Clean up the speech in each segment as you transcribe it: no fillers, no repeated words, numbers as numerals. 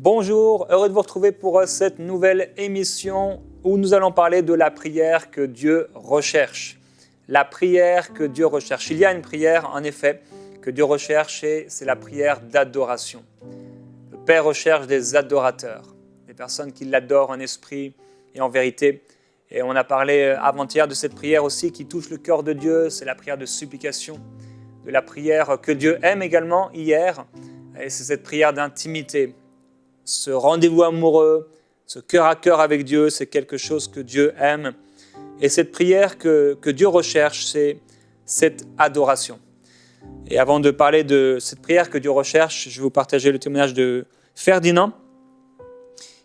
Bonjour, heureux de vous retrouver pour cette nouvelle émission où nous allons parler de la prière que Dieu recherche. La prière que Dieu recherche. Il y a une prière, en effet, que Dieu recherche et c'est la prière d'adoration. Le Père recherche des adorateurs, des personnes qui l'adorent en esprit et en vérité. Et on a parlé avant-hier de cette prière aussi qui touche le cœur de Dieu, c'est la prière de supplication, de la prière que Dieu aime également hier, et c'est cette prière d'intimité. Ce rendez-vous amoureux, ce cœur à cœur avec Dieu, c'est quelque chose que Dieu aime. Et cette prière que Dieu recherche, c'est cette adoration. Et avant de parler de cette prière que Dieu recherche, je vais vous partager le témoignage de Ferdinand,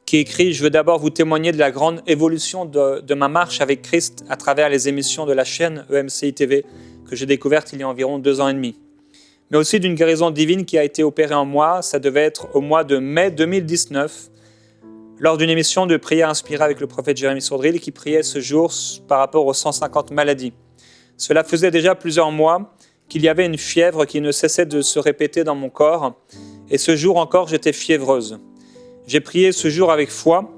qui écrit « Je veux d'abord vous témoigner de la grande évolution de ma marche avec Christ à travers les émissions de la chaîne EMCI TV que j'ai découverte il y a environ 2 ans et demi. Mais aussi d'une guérison divine qui a été opérée en moi. Ça devait être au mois de mai 2019, lors d'une émission de prière inspirée avec le prophète Jérémie Sourdril qui priait ce jour par rapport aux 150 maladies. Cela faisait déjà plusieurs mois qu'il y avait une fièvre qui ne cessait de se répéter dans mon corps. Et ce jour encore, j'étais fiévreuse. J'ai prié ce jour avec foi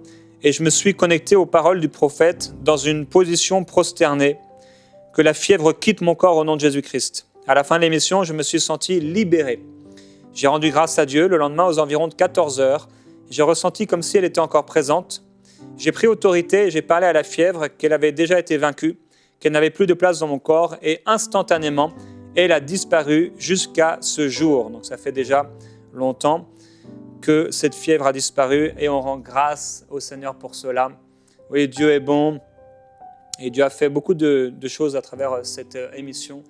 et je me suis connecté aux paroles du prophète dans une position prosternée. Que la fièvre quitte mon corps au nom de Jésus-Christ. À la fin de l'émission, je me suis senti libéré. J'ai rendu grâce à Dieu. Le lendemain, aux environs de 14 heures, j'ai ressenti comme si elle était encore présente. J'ai pris autorité et j'ai parlé à la fièvre qu'elle avait déjà été vaincue, qu'elle n'avait plus de place dans mon corps et instantanément, elle a disparu jusqu'à ce jour. Donc ça fait déjà longtemps que cette fièvre a disparu et on rend grâce au Seigneur pour cela. Oui, Dieu est bon et Dieu a fait beaucoup de choses à travers cette émission.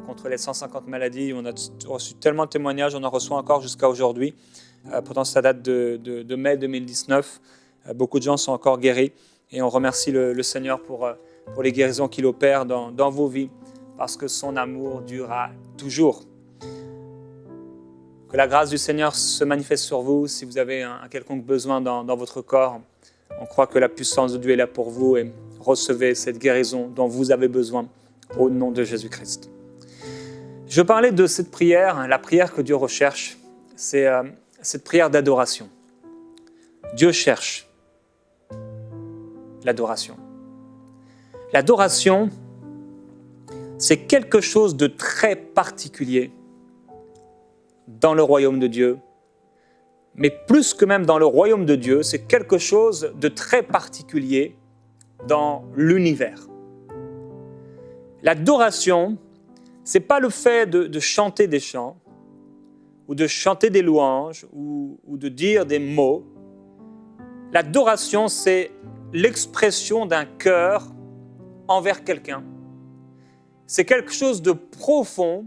Contre les 150 maladies. On a reçu tellement de témoignages, on en reçoit encore jusqu'à aujourd'hui. Pourtant, ça date de mai 2019. Beaucoup de gens sont encore guéris et on remercie le Seigneur pour les guérisons qu'il opère dans vos vies parce que son amour durera toujours. Que la grâce du Seigneur se manifeste sur vous si vous avez un quelconque besoin dans votre corps. On croit que la puissance de Dieu est là pour vous et recevez cette guérison dont vous avez besoin au nom de Jésus-Christ. Je parlais de cette prière, la prière que Dieu recherche, c'est cette prière d'adoration. Dieu cherche l'adoration. L'adoration, c'est quelque chose de très particulier dans le royaume de Dieu, mais plus que même dans le royaume de Dieu, c'est quelque chose de très particulier dans l'univers. L'adoration, ce n'est pas le fait de chanter des chants, ou de chanter des louanges, ou de dire des mots. L'adoration, c'est l'expression d'un cœur envers quelqu'un. C'est quelque chose de profond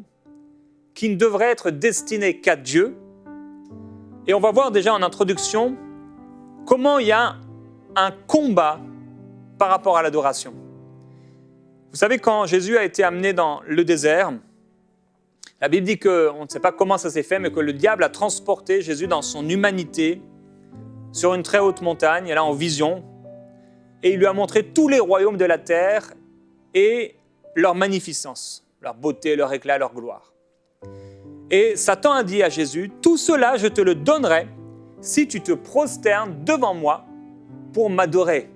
qui ne devrait être destiné qu'à Dieu. Et on va voir déjà en introduction comment il y a un combat par rapport à l'adoration. Vous savez, quand Jésus a été amené dans le désert, la Bible dit qu'on ne sait pas comment ça s'est fait, mais que le diable a transporté Jésus dans son humanité sur une très haute montagne, là en vision, et il lui a montré tous les royaumes de la terre et leur magnificence, leur beauté, leur éclat, leur gloire. Et Satan a dit à Jésus, « Tout cela, je te le donnerai si tu te prosternes devant moi pour m'adorer. »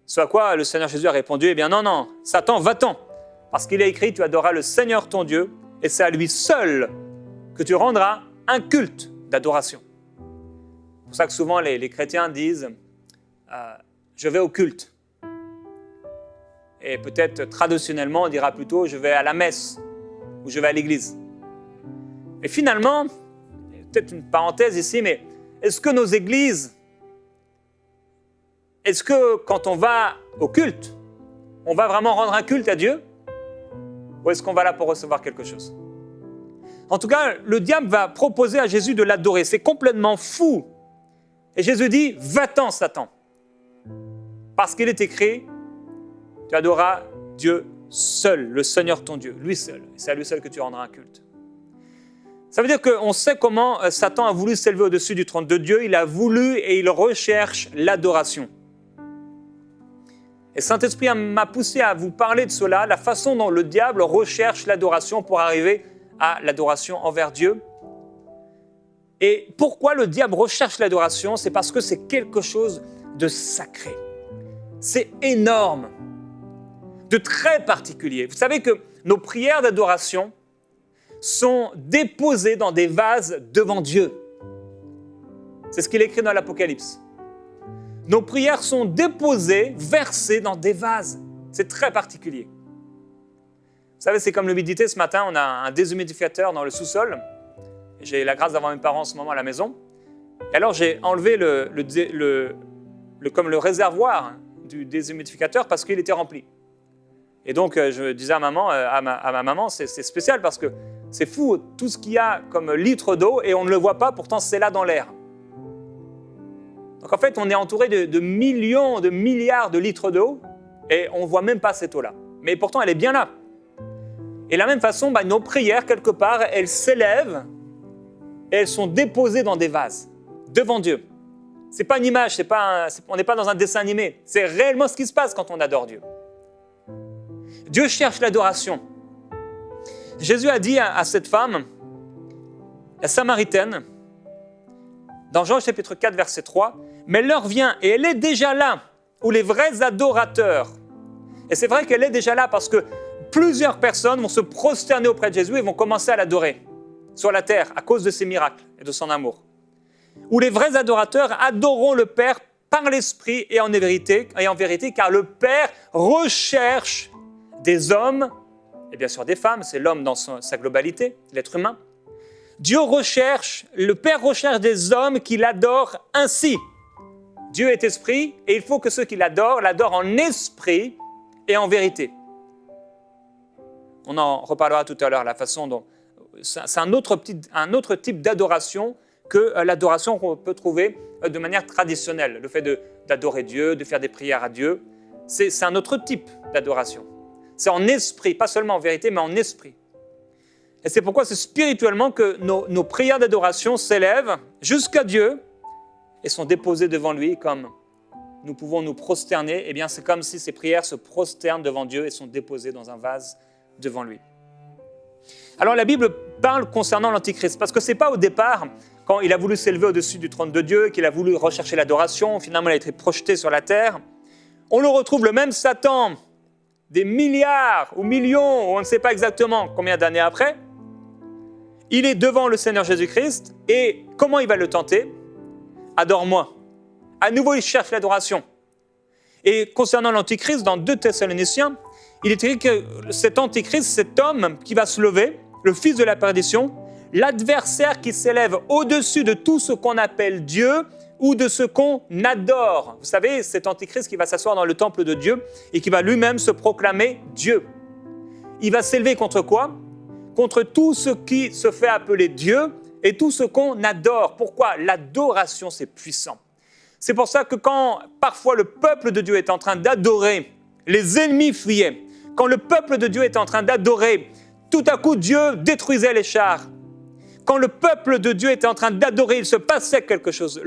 Ce à quoi le Seigneur Jésus a répondu, « Eh bien non, Satan, va-t'en, parce qu'il est écrit, tu adoreras le Seigneur ton Dieu, et c'est à lui seul que tu rendras un culte d'adoration. » C'est pour ça que souvent les chrétiens disent, « Je vais au culte. » Et peut-être traditionnellement, on dira plutôt, « Je vais à la messe » ou « Je vais à l'église. » Et finalement, peut-être une parenthèse ici, mais est-ce que nos églises, est-ce que quand on va au culte, on va vraiment rendre un culte à Dieu? Ou est-ce qu'on va là pour recevoir quelque chose? En tout cas, le diable va proposer à Jésus de l'adorer. C'est complètement fou. Et Jésus dit, va-t'en, Satan. Parce qu'il est écrit, tu adoreras Dieu seul, le Seigneur ton Dieu, lui seul. C'est à lui seul que tu rendras un culte. Ça veut dire qu'on sait comment Satan a voulu s'élever au-dessus du trône de Dieu. Il a voulu et il recherche l'adoration. Et Saint-Esprit m'a poussé à vous parler de cela, la façon dont le diable recherche l'adoration pour arriver à l'adoration envers Dieu. Et pourquoi le diable recherche l'adoration? C'est parce que c'est quelque chose de sacré. C'est énorme, de très particulier. Vous savez que nos prières d'adoration sont déposées dans des vases devant Dieu. C'est ce qu'il écrit dans l'Apocalypse. Nos prières sont déposées, versées dans des vases. C'est très particulier. Vous savez, c'est comme l'humidité. Ce matin, on a un déshumidificateur dans le sous-sol. J'ai la grâce d'avoir mes parents en ce moment à la maison. Et alors, j'ai enlevé comme le réservoir du déshumidificateur parce qu'il était rempli. Et donc, je disais à ma maman, c'est spécial parce que c'est fou, tout ce qu'il y a comme litre d'eau et on ne le voit pas, pourtant c'est là dans l'air. Donc en fait, on est entouré de millions, de milliards de litres d'eau et on ne voit même pas cette eau-là. Mais pourtant, elle est bien là. Et de la même façon, nos prières, quelque part, elles s'élèvent et elles sont déposées dans des vases, devant Dieu. Ce n'est pas une image, on n'est pas dans un dessin animé. C'est réellement ce qui se passe quand on adore Dieu. Dieu cherche l'adoration. Jésus a dit à cette femme, la Samaritaine, dans Jean chapitre 4, verset 3, « Mais l'heure vient, et elle est déjà là, où les vrais adorateurs... » Et c'est vrai qu'elle est déjà là parce que plusieurs personnes vont se prosterner auprès de Jésus et vont commencer à l'adorer sur la terre à cause de ses miracles et de son amour. Où les vrais adorateurs adoreront le Père par l'Esprit et en vérité, car le Père recherche des hommes, et bien sûr des femmes, c'est l'homme dans sa globalité, l'être humain. Le Père recherche des hommes qui l'adorent ainsi. Dieu est esprit et il faut que ceux qui l'adorent en esprit et en vérité. On en reparlera tout à l'heure, la façon dont... C'est un autre type d'adoration que l'adoration qu'on peut trouver de manière traditionnelle. Le fait d'adorer Dieu, de faire des prières à Dieu, c'est un autre type d'adoration. C'est en esprit, pas seulement en vérité, mais en esprit. Et c'est pourquoi c'est spirituellement que nos prières d'adoration s'élèvent jusqu'à Dieu et sont déposées devant lui comme nous pouvons nous prosterner. Eh bien, c'est comme si ces prières se prosternent devant Dieu et sont déposées dans un vase devant lui. Alors la Bible parle concernant l'Antichrist, parce que ce n'est pas au départ, quand il a voulu s'élever au-dessus du trône de Dieu, qu'il a voulu rechercher l'adoration, finalement il a été projeté sur la terre. On le retrouve, le même Satan, des milliards ou millions, on ne sait pas exactement combien d'années après. Il est devant le Seigneur Jésus-Christ, et comment il va le tenter? Adore-moi. À nouveau, il cherche l'adoration. Et concernant l'Antichrist, dans 2 Thessaloniciens, il est écrit que cet Antichrist, cet homme qui va se lever, le fils de la perdition, l'adversaire qui s'élève au-dessus de tout ce qu'on appelle Dieu ou de ce qu'on adore. Vous savez, cet Antichrist qui va s'asseoir dans le temple de Dieu et qui va lui-même se proclamer Dieu. Il va s'élever contre quoi? Contre tout ce qui se fait appeler Dieu et tout ce qu'on adore. Pourquoi? L'adoration, c'est puissant. C'est pour ça que quand parfois le peuple de Dieu est en train d'adorer, les ennemis fuyaient. Quand le peuple de Dieu était en train d'adorer, tout à coup Dieu détruisait les chars. Quand le peuple de Dieu était en train d'adorer, il se passait quelque chose.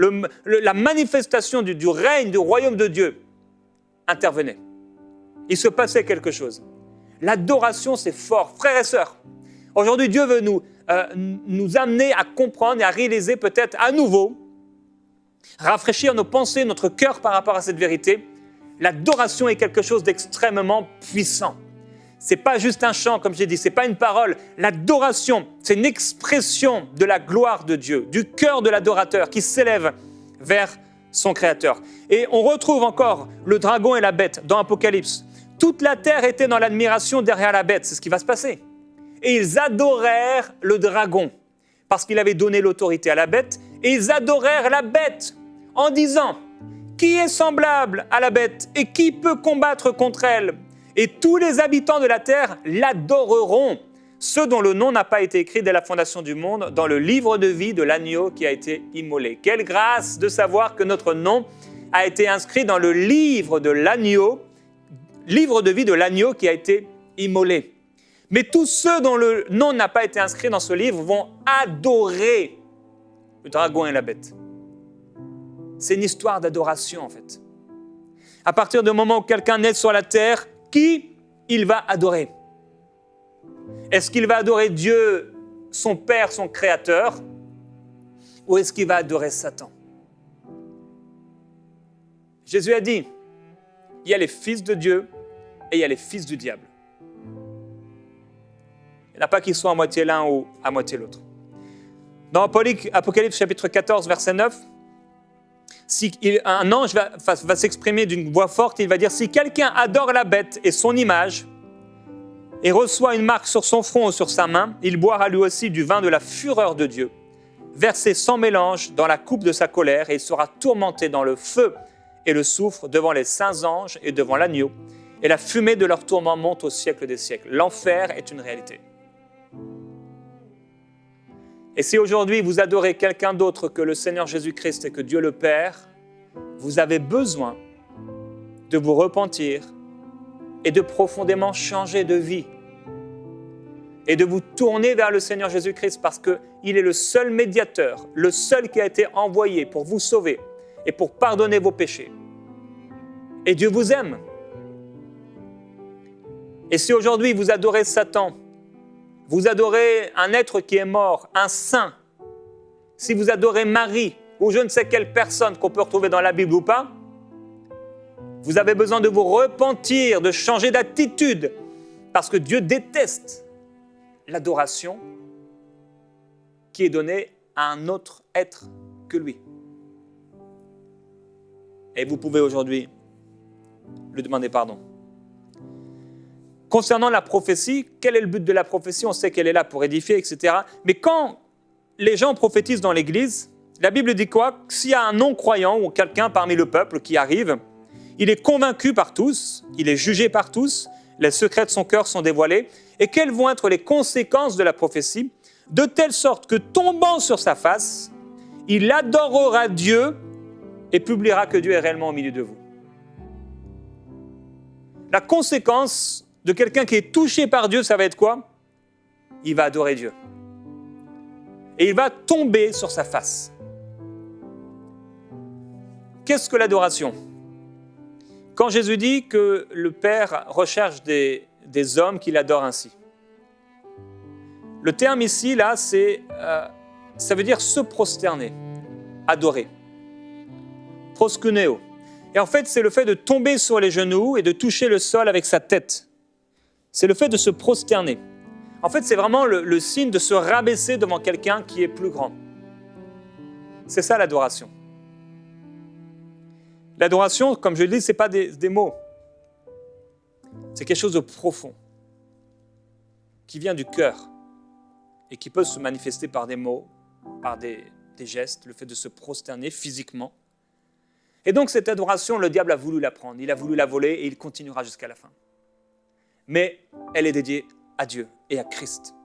La manifestation du règne, du royaume de Dieu intervenait. Il se passait quelque chose. L'adoration, c'est fort. Frères et sœurs, aujourd'hui Dieu veut nous amener à comprendre et à réaliser peut-être à nouveau, rafraîchir nos pensées, notre cœur par rapport à cette vérité. L'adoration est quelque chose d'extrêmement puissant. Ce n'est pas juste un chant, comme j'ai dit, ce n'est pas une parole. L'adoration, c'est une expression de la gloire de Dieu, du cœur de l'adorateur qui s'élève vers son Créateur. Et on retrouve encore le dragon et la bête dans Apocalypse. Toute la terre était dans l'admiration derrière la bête, c'est ce qui va se passer. Et ils adorèrent le dragon, parce qu'il avait donné l'autorité à la bête, et ils adorèrent la bête en disant « Qui est semblable à la bête et qui peut combattre contre elle ?» Et tous les habitants de la terre l'adoreront, ceux dont le nom n'a pas été écrit dès la fondation du monde dans le livre de vie de l'agneau qui a été immolé. Quelle grâce de savoir que notre nom a été inscrit dans le livre de l'agneau, livre de vie de l'agneau qui a été immolé. Mais tous ceux dont le nom n'a pas été inscrit dans ce livre vont adorer le dragon et la bête. C'est une histoire d'adoration en fait. À partir du moment où quelqu'un naît sur la terre, qui il va adorer? Est-ce qu'il va adorer Dieu, son Père, son Créateur? ou est-ce qu'il va adorer Satan? Jésus a dit, il y a les fils de Dieu et il y a les fils du diable. Il n'y en a pas qui soient à moitié l'un ou à moitié l'autre. Dans Apocalypse chapitre 14, verset 9, un ange va s'exprimer d'une voix forte, il va dire, si quelqu'un adore la bête et son image et reçoit une marque sur son front ou sur sa main, il boira lui aussi du vin de la fureur de Dieu, versé sans mélange dans la coupe de sa colère, et il sera tourmenté dans le feu et le soufre devant les saints anges et devant l'agneau, et la fumée de leur tourment monte au siècle des siècles. L'enfer est une réalité. Et si aujourd'hui vous adorez quelqu'un d'autre que le Seigneur Jésus-Christ et que Dieu le Père, vous avez besoin de vous repentir et de profondément changer de vie et de vous tourner vers le Seigneur Jésus-Christ parce qu'il est le seul médiateur, le seul qui a été envoyé pour vous sauver et pour pardonner vos péchés. Et Dieu vous aime. Et si aujourd'hui vous adorez Satan, vous adorez un être qui est mort, un saint, si vous adorez Marie ou je ne sais quelle personne qu'on peut retrouver dans la Bible ou pas, vous avez besoin de vous repentir, de changer d'attitude, parce que Dieu déteste l'adoration qui est donnée à un autre être que lui. Et vous pouvez aujourd'hui lui demander pardon. Concernant la prophétie, quel est le but de la prophétie? On sait qu'elle est là pour édifier, etc. Mais quand les gens prophétisent dans l'Église, la Bible dit quoi? S'il y a un non-croyant ou quelqu'un parmi le peuple qui arrive, il est convaincu par tous, il est jugé par tous, les secrets de son cœur sont dévoilés. Et quelles vont être les conséquences de la prophétie? De telle sorte que tombant sur sa face, il adorera Dieu et publiera que Dieu est réellement au milieu de vous. La conséquence de quelqu'un qui est touché par Dieu, ça va être quoi? Il va adorer Dieu. Et il va tomber sur sa face. Qu'est-ce que l'adoration? Quand Jésus dit que le Père recherche des hommes qui l'adorent ainsi. Le terme ici, là, ça veut dire se prosterner, adorer. Proskuneo. Et en fait, c'est le fait de tomber sur les genoux et de toucher le sol avec sa tête. C'est le fait de se prosterner. En fait, c'est vraiment le signe de se rabaisser devant quelqu'un qui est plus grand. C'est ça l'adoration. L'adoration, comme je le dis, ce n'est pas des mots. C'est quelque chose de profond, qui vient du cœur et qui peut se manifester par des mots, par des gestes, le fait de se prosterner physiquement. Et donc cette adoration, le diable a voulu la prendre, il a voulu la voler et il continuera jusqu'à la fin. Mais elle est dédiée à Dieu et à Christ.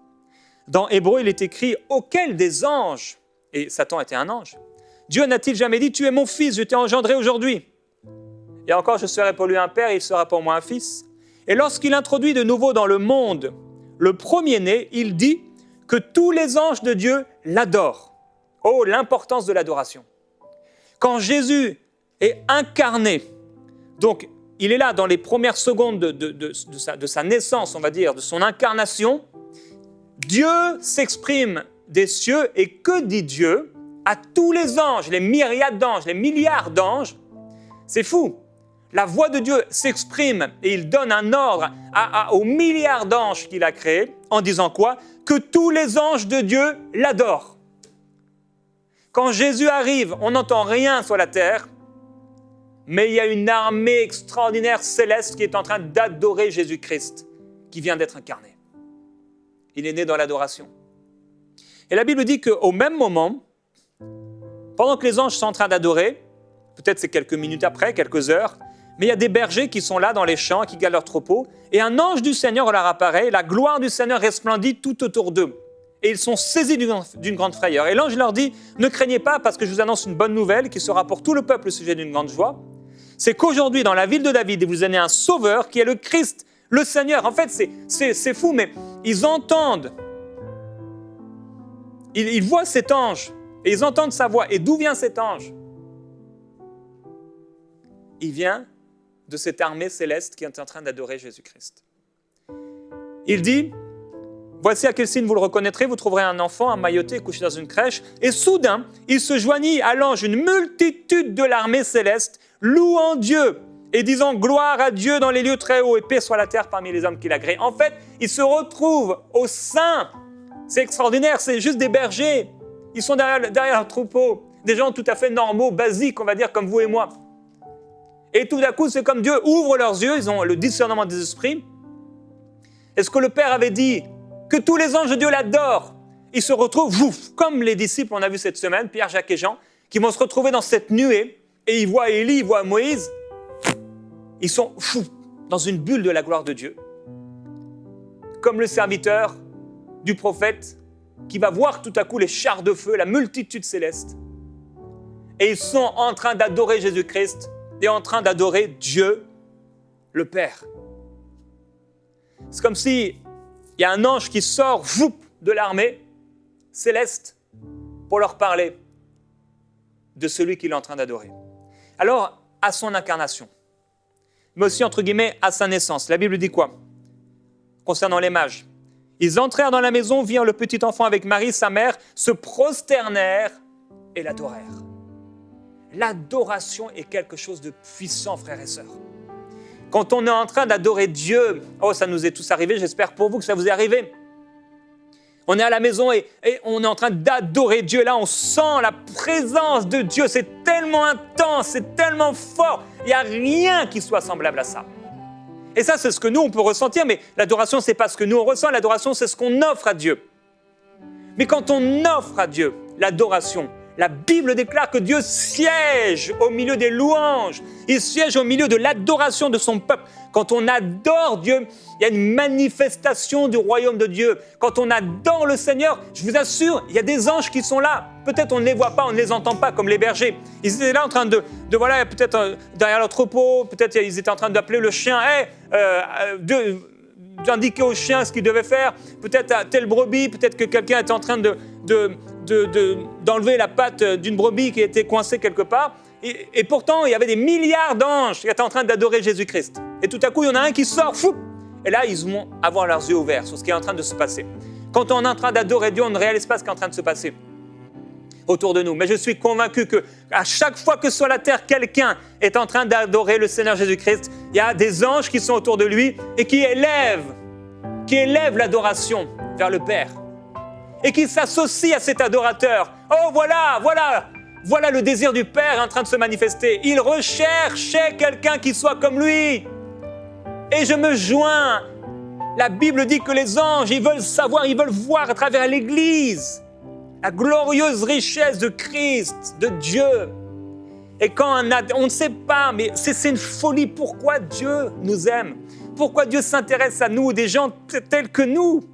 Dans Hébreux, il est écrit « Auquel des anges ?» Et Satan était un ange. « Dieu n'a-t-il jamais dit « Tu es mon fils, je t'ai engendré aujourd'hui ?» Et encore, je serai pour lui un père et il sera pour moi un fils. Et lorsqu'il introduit de nouveau dans le monde le premier-né, il dit que tous les anges de Dieu l'adorent. Oh, l'importance de l'adoration. Quand Jésus est incarné, donc il est là dans les premières secondes de sa naissance, on va dire, de son incarnation, Dieu s'exprime des cieux et que dit Dieu à tous les anges, les myriades d'anges, les milliards d'anges? C'est fou. La voix de Dieu s'exprime et il donne un ordre aux milliards d'anges qu'il a créés en disant quoi? Que tous les anges de Dieu l'adorent. Quand Jésus arrive, on n'entend rien sur la terre, mais il y a une armée extraordinaire céleste qui est en train d'adorer Jésus-Christ, qui vient d'être incarné. Il est né dans l'adoration. Et la Bible dit qu'au même moment, pendant que les anges sont en train d'adorer, peut-être c'est quelques minutes après, quelques heures, mais il y a des bergers qui sont là dans les champs, qui gardent leur troupeau, et un ange du Seigneur leur apparaît, et la gloire du Seigneur resplendit tout autour d'eux. Et ils sont saisis d'une grande frayeur. Et l'ange leur dit, ne craignez pas, parce que je vous annonce une bonne nouvelle qui sera pour tout le peuple le sujet d'une grande joie. C'est qu'aujourd'hui, dans la ville de David, il vous est né un sauveur qui est le Christ, le Seigneur. En fait, c'est fou, mais ils entendent, ils voient cet ange, et ils entendent sa voix. Et d'où vient cet ange? Il vient de cette armée céleste qui est en train d'adorer Jésus-Christ. Il dit, Voici à quel signe vous le reconnaîtrez, vous trouverez un enfant emmailloté couché dans une crèche. Et soudain, il se joignit à l'ange une multitude de l'armée céleste, louant Dieu et disant gloire à Dieu dans les lieux très hauts et paix sur la terre parmi les hommes qui l'agréent. En fait, ils se retrouvent au sein. C'est extraordinaire, c'est juste des bergers. Ils sont derrière leur troupeau. Des gens tout à fait normaux, basiques, on va dire, comme vous et moi. Et tout d'un coup, c'est comme Dieu ouvre leurs yeux, ils ont le discernement des esprits. Et ce que le Père avait dit, que tous les anges de Dieu l'adorent, ils se retrouvent, comme les disciples, on a vu cette semaine, Pierre, Jacques et Jean, qui vont se retrouver dans cette nuée, et ils voient Élie, ils voient Moïse. Ils sont dans une bulle de la gloire de Dieu. Comme le serviteur du prophète qui va voir tout à coup les chars de feu, la multitude céleste. Et ils sont en train d'adorer Jésus-Christ et en train d'adorer Dieu, le Père. C'est comme si il y a un ange qui sort de l'armée céleste pour leur parler de celui qu'il est en train d'adorer. Alors, à son incarnation, mais aussi, entre guillemets, à sa naissance. La Bible dit quoi concernant les mages? Ils entrèrent dans la maison, virent le petit enfant avec Marie, sa mère, se prosternèrent et l'adorèrent. L'adoration est quelque chose de puissant, frères et sœurs. Quand on est en train d'adorer Dieu, ça nous est tous arrivé, j'espère pour vous que ça vous est arrivé. On est à la maison et on est en train d'adorer Dieu. Là, on sent la présence de Dieu. C'est tellement intense, c'est tellement fort. Il n'y a rien qui soit semblable à ça. Et ça, c'est ce que nous, on peut ressentir. Mais l'adoration, ce n'est pas ce que nous, on ressent. L'adoration, c'est ce qu'on offre à Dieu. Mais quand on offre à Dieu l'adoration, la Bible déclare que Dieu siège au milieu des louanges. Il siège au milieu de l'adoration de son peuple. Quand on adore Dieu, il y a une manifestation du royaume de Dieu. Quand on adore le Seigneur, je vous assure, il y a des anges qui sont là. Peut-être on ne les voit pas, on ne les entend pas comme les bergers. Ils étaient là en train de voilà, peut-être derrière leur troupeau, peut-être ils étaient en train d'appeler le chien, d'indiquer au chien ce qu'il devait faire. Peut-être à telle brebis, peut-être que quelqu'un était en train d'enlever la patte d'une brebis qui était coincée quelque part. Et pourtant, il y avait des milliards d'anges qui étaient en train d'adorer Jésus-Christ. Et tout à coup, il y en a un qui sort, et là, ils vont avoir leurs yeux ouverts sur ce qui est en train de se passer. Quand on est en train d'adorer Dieu, on ne réalise pas ce qui est en train de se passer autour de nous. Mais je suis convaincu qu'à chaque fois que sur la terre, quelqu'un est en train d'adorer le Seigneur Jésus-Christ, il y a des anges qui sont autour de lui et qui élèvent l'adoration vers le Père. Et qui s'associent à cet adorateur. Oh, voilà le désir du Père en train de se manifester. Il recherchait quelqu'un qui soit comme lui. Et je me joins. La Bible dit que les anges, ils veulent savoir, ils veulent voir à travers l'Église la glorieuse richesse de Christ, de Dieu. Et quand on ne sait pas, mais c'est une folie. Pourquoi Dieu nous aime? Pourquoi Dieu s'intéresse à nous, des gens tels que nous?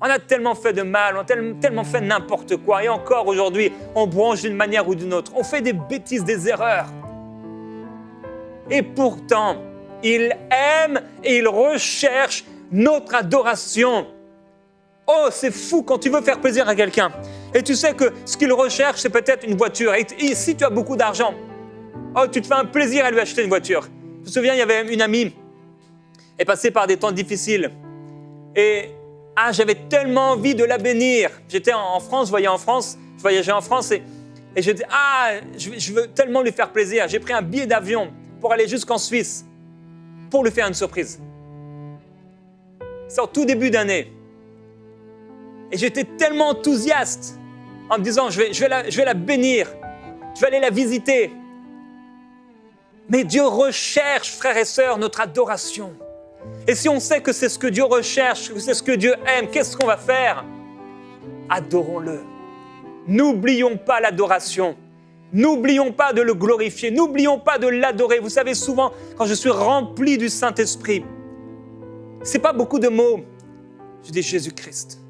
On a tellement fait de mal, on a tellement fait n'importe quoi. Et encore aujourd'hui, on bronche d'une manière ou d'une autre. On fait des bêtises, des erreurs. Et pourtant, il aime et il recherche notre adoration. Oh, c'est fou quand tu veux faire plaisir à quelqu'un. Et tu sais que ce qu'il recherche, c'est peut-être une voiture. Et si tu as beaucoup d'argent, tu te fais un plaisir à lui acheter une voiture. Je me souviens, il y avait une amie, elle est passée par des temps difficiles. Et j'avais tellement envie de la bénir. J'étais en France, je voyageais en France et je dis, je veux tellement lui faire plaisir. J'ai pris un billet d'avion pour aller jusqu'en Suisse pour lui faire une surprise. C'est en tout début d'année. Et j'étais tellement enthousiaste en me disant, je vais la bénir, je vais aller la visiter. Mais Dieu recherche, frères et sœurs, notre adoration. Et si on sait que c'est ce que Dieu recherche, que c'est ce que Dieu aime, qu'est-ce qu'on va faire? Adorons-le. N'oublions pas l'adoration. N'oublions pas de le glorifier. N'oublions pas de l'adorer. Vous savez, souvent, quand je suis rempli du Saint-Esprit, ce n'est pas beaucoup de mots. Je dis, Jésus-Christ,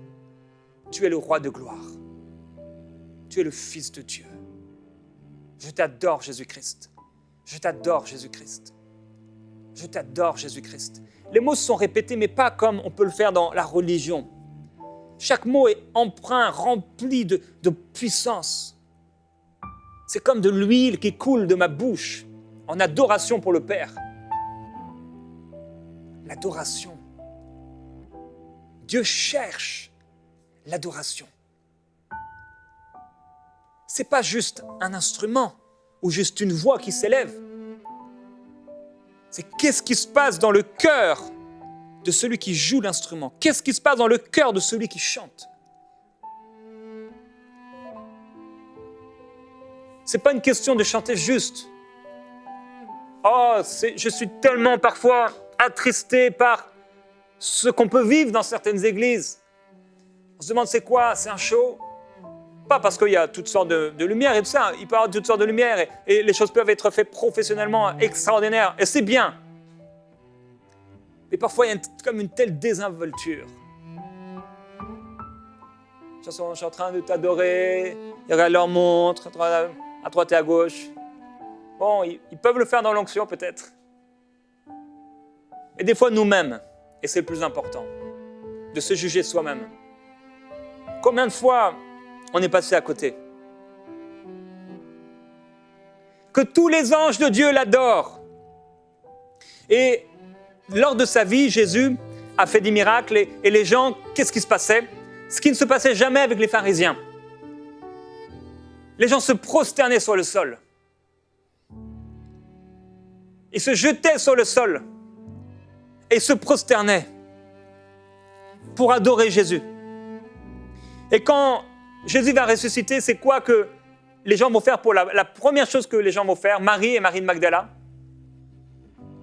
tu es le roi de gloire. Tu es le Fils de Dieu. Je t'adore, Jésus-Christ. Je t'adore, Jésus-Christ. Je t'adore, Jésus-Christ. Les mots sont répétés, mais pas comme on peut le faire dans la religion. Chaque mot est empreint, rempli de puissance. C'est comme de l'huile qui coule de ma bouche en adoration pour le Père. L'adoration. Dieu cherche l'adoration. Ce n'est pas juste un instrument ou juste une voix qui s'élève. C'est qu'est-ce qui se passe dans le cœur de celui qui joue l'instrument? Qu'est-ce qui se passe dans le cœur de celui qui chante? Ce n'est pas une question de chanter juste. Oh, je suis tellement parfois attristé par ce qu'on peut vivre dans certaines églises. On se demande c'est quoi? C'est un show? Pas parce qu'il y a toutes sortes de lumières et tout ça. Il peut y avoir toutes sortes de lumières et les choses peuvent être faites professionnellement extraordinaires. Et c'est bien. Mais parfois, il y a comme une telle désinvolture. Je suis en train de t'adorer. Ils regardent leur montre à droite et à gauche. Bon, ils peuvent le faire dans l'onction peut-être. Et des fois nous-mêmes, et c'est le plus important, de se juger soi-même. Combien de fois on est passé à côté? Que tous les anges de Dieu l'adorent. Et lors de sa vie, Jésus a fait des miracles et les gens, qu'est-ce qui se passait? Ce qui ne se passait jamais avec les pharisiens. Les gens se prosternaient sur le sol. Ils se jetaient sur le sol et se prosternaient pour adorer Jésus. Et quand Jésus va ressusciter, c'est quoi que les gens vont faire pour la première chose que les gens vont faire? Marie et Marie de Magdala.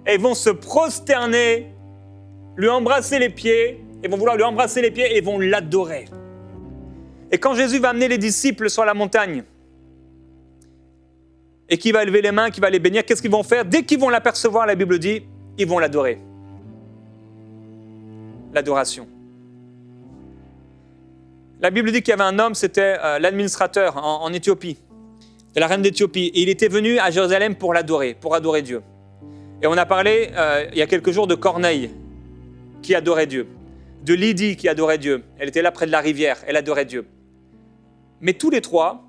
Et ils vont se prosterner, lui embrasser les pieds, ils vont vouloir lui embrasser les pieds et vont l'adorer. Et quand Jésus va amener les disciples sur la montagne, et qu'il va lever les mains, qu'il va les bénir, qu'est-ce qu'ils vont faire? Dès qu'ils vont l'apercevoir, la Bible dit, ils vont l'adorer. L'adoration. La Bible dit qu'il y avait un homme, c'était l'administrateur en Éthiopie, de la reine d'Éthiopie, et il était venu à Jérusalem pour l'adorer, pour adorer Dieu. Et on a parlé il y a quelques jours de Corneille, qui adorait Dieu, de Lydie qui adorait Dieu. Elle était là près de la rivière, elle adorait Dieu. Mais tous les trois,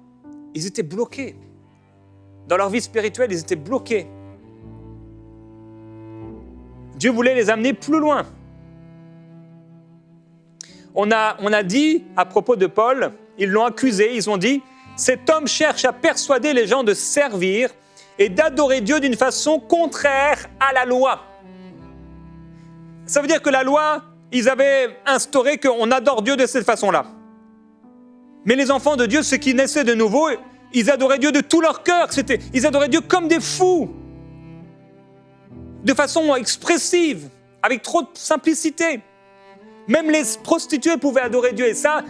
ils étaient bloqués. Dans leur vie spirituelle, ils étaient bloqués. Dieu voulait les amener plus loin. On a dit à propos de Paul, ils l'ont accusé, ils ont dit « Cet homme cherche à persuader les gens de servir et d'adorer Dieu d'une façon contraire à la loi. » Ça veut dire que la loi, ils avaient instauré qu'on adore Dieu de cette façon-là. Mais les enfants de Dieu, ceux qui naissaient de nouveau, ils adoraient Dieu de tout leur cœur. Ils adoraient Dieu comme des fous, de façon expressive, avec trop de simplicité. Même les prostituées pouvaient adorer Dieu et ça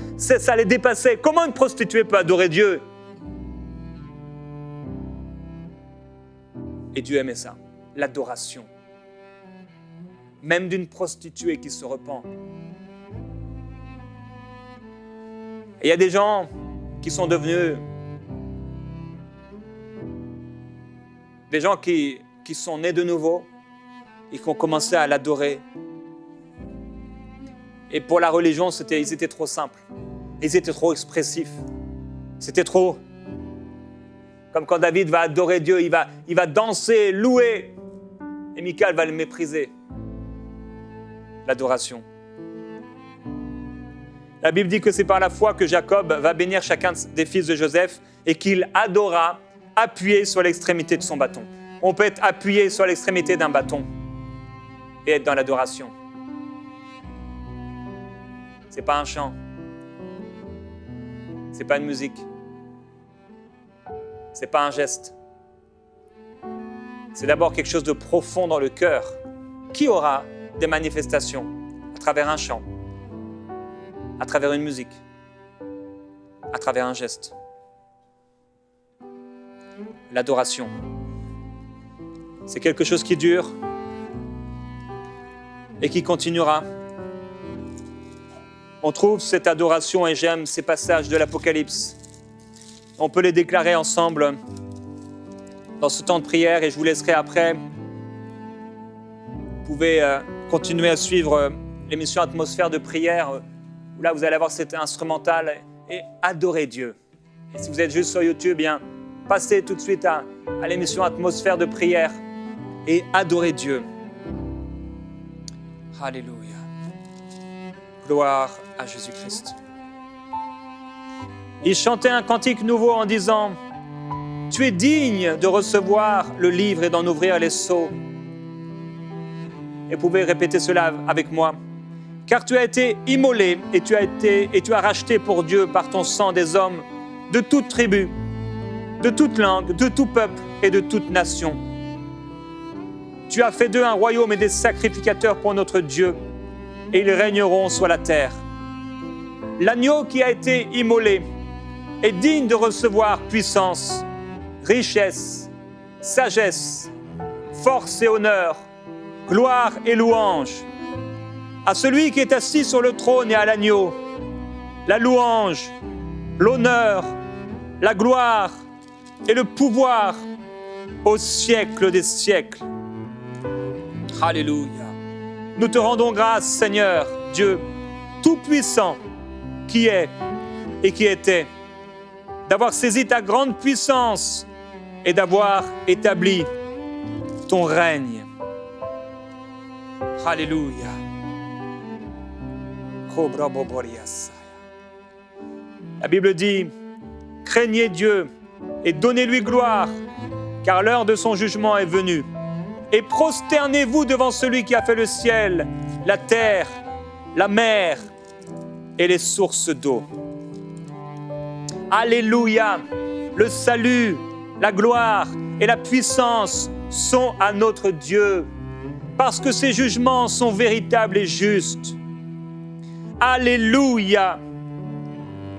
les dépassait. Comment une prostituée peut adorer Dieu? Et Dieu aimait ça, l'adoration. Même d'une prostituée qui se repent. Et il y a des gens qui sont devenus des gens qui sont nés de nouveau et qui ont commencé à l'adorer. Et pour la religion, ils étaient trop simples. Ils étaient trop expressifs. C'était trop. Comme quand David va adorer Dieu, il va danser, louer. Et Michal va le mépriser. L'adoration. La Bible dit que c'est par la foi que Jacob va bénir chacun des fils de Joseph et qu'il adora appuyé sur l'extrémité de son bâton. On peut être appuyé sur l'extrémité d'un bâton et être dans l'adoration. C'est pas un chant. C'est pas une musique. C'est pas un geste. C'est d'abord quelque chose de profond dans le cœur qui aura des manifestations à travers un chant, à travers une musique, à travers un geste. L'adoration. C'est quelque chose qui dure et qui continuera. On trouve cette adoration et j'aime ces passages de l'Apocalypse. On peut les déclarer ensemble dans ce temps de prière et je vous laisserai après. Vous pouvez continuer à suivre l'émission Atmosphère de prière où là vous allez avoir cet instrumental et adorer Dieu. Et si vous êtes juste sur YouTube, bien, passez tout de suite à l'émission Atmosphère de prière et adorer Dieu. Alléluia. Gloire à Jésus-Christ. Ils chantaient un cantique nouveau en disant « Tu es digne de recevoir le livre et d'en ouvrir les sceaux. » Et vous pouvez répéter cela avec moi. « Car tu as été immolé et tu as racheté pour Dieu par ton sang des hommes de toute tribu, de toute langue, de tout peuple et de toute nation. Tu as fait d'eux un royaume et des sacrificateurs pour notre Dieu, et ils régneront sur la terre. L'agneau qui a été immolé est digne de recevoir puissance, richesse, sagesse, force et honneur, gloire et louange. À celui qui est assis sur le trône et à l'agneau, la louange, l'honneur, la gloire et le pouvoir au siècle des siècles. » Alléluia. Nous te rendons grâce, Seigneur, Dieu Tout-Puissant, qui est et qui était, d'avoir saisi ta grande puissance et d'avoir établi ton règne. Alléluia. La Bible dit, « Craignez Dieu et donnez-lui gloire, car l'heure de son jugement est venue. Et prosternez-vous devant celui qui a fait le ciel, la terre, la mer et les sources d'eau. » Alléluia! Le salut, la gloire et la puissance sont à notre Dieu, parce que ses jugements sont véritables et justes. Alléluia!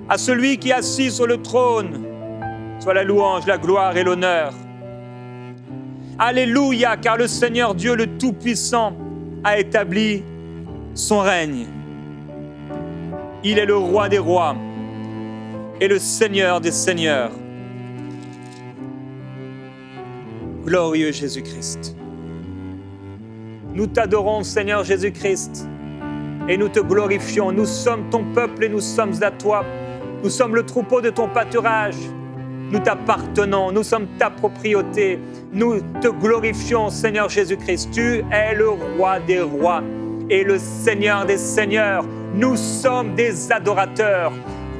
À celui qui est assis sur le trône, soit la louange, la gloire et l'honneur. Alléluia, car le Seigneur Dieu, le Tout-Puissant, a établi son règne. Il est le roi des rois et le Seigneur des seigneurs. Glorieux Jésus-Christ. Nous t'adorons, Seigneur Jésus-Christ, et nous te glorifions. Nous sommes ton peuple et nous sommes à toi. Nous sommes le troupeau de ton pâturage. Nous t'appartenons, nous sommes ta propriété. Nous te glorifions, Seigneur Jésus-Christ. Tu es le roi des rois et le Seigneur des seigneurs. Nous sommes des adorateurs.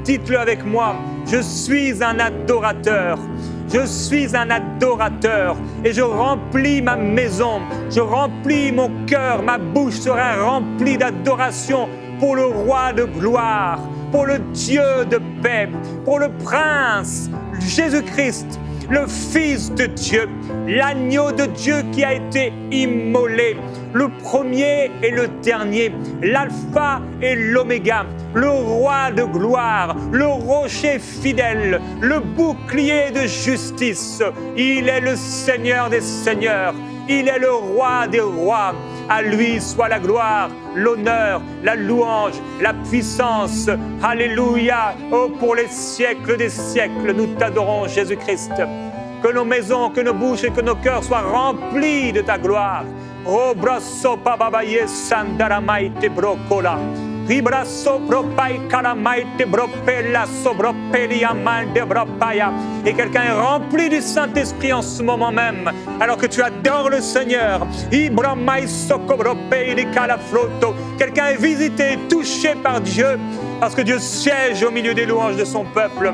Dites-le avec moi, je suis un adorateur. Je suis un adorateur et je remplis ma maison, je remplis mon cœur, ma bouche sera remplie d'adoration pour le roi de gloire, pour le Dieu de paix, pour le prince Jésus-Christ, le Fils de Dieu, l'agneau de Dieu qui a été immolé, le premier et le dernier, l'alpha et l'oméga, le roi de gloire, le rocher fidèle, le bouclier de justice. Il est le Seigneur des seigneurs, il est le roi des rois. À lui soit la gloire, l'honneur, la louange, la puissance. Alléluia. Oh, pour les siècles des siècles, nous t'adorons, Jésus-Christ. Que nos maisons, que nos bouches et que nos cœurs soient remplis de ta gloire. Oh, brasso pababaye sandaramaite brocola. Ribrasso propai kalamaite bropella sobropelia mal de bropaya. Et quelqu'un est rempli du Saint-Esprit en ce moment même, alors que tu adores le Seigneur. Ibramai sokobropeli kalafloto. Quelqu'un est visité et touché par Dieu, parce que Dieu siège au milieu des louanges de son peuple.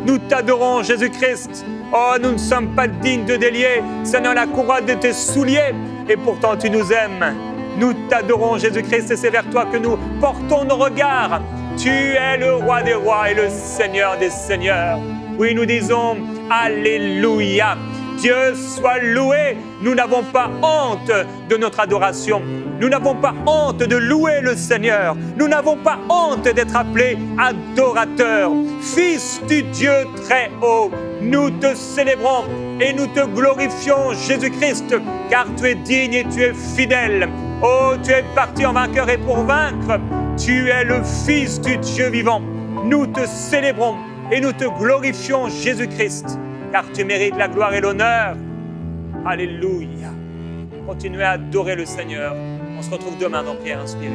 Nous t'adorons, Jésus-Christ. Oh, nous ne sommes pas dignes de délier, Seigneur, la couronne de tes souliers, et pourtant tu nous aimes. Nous t'adorons, Jésus-Christ, et c'est vers toi que nous portons nos regards. Tu es le roi des rois et le Seigneur des seigneurs. Oui, nous disons Alléluia. Dieu soit loué. Nous n'avons pas honte de notre adoration. Nous n'avons pas honte de louer le Seigneur. Nous n'avons pas honte d'être appelés adorateurs, fils du Dieu très haut. Nous te célébrons et nous te glorifions, Jésus-Christ, car tu es digne et tu es fidèle. Oh, tu es parti en vainqueur et pour vaincre. Tu es le Fils du Dieu vivant. Nous te célébrons et nous te glorifions, Jésus-Christ, car tu mérites la gloire et l'honneur. Alléluia. Continuez à adorer le Seigneur. On se retrouve demain dans Prière Inspirée.